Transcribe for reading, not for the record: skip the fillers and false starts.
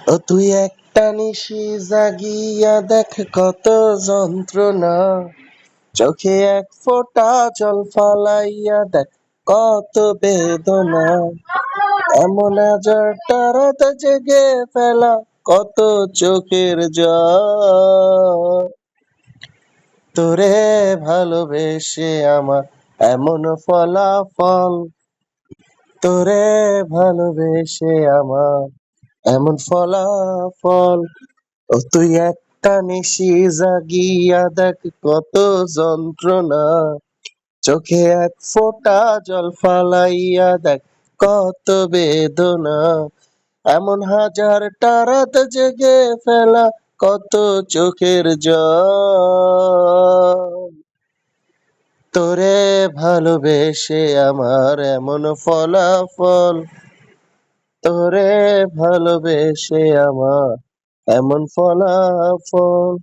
ও তুই একটা নিশি জাগিয়া দেখ কত যন্ত্রণা, চোখে এক ফোঁটা জল ফালাইয়া দেখ কত বেদনা, এমন হাজারটা রাত জেগে ফেলা কত চোখের জল। তোরে ভালোবেসে আমার এমন ফলাফল, তোরে ভালোবেসে আমার এমন ফলাফল। ও তুই একটা নিশি জাগিয়া দেখ কত যন্ত্রণা, চোখে এক ফোঁটা জল ফালাইয়া দেখ কত বেদনা, এমন হাজারটা রাত জেগে ফেলা কত চোখের জল। তোরে ভালোবেসে আমার এমন ফলাফল, তোরে ভালোবেসে আমার এমন ফলাফল।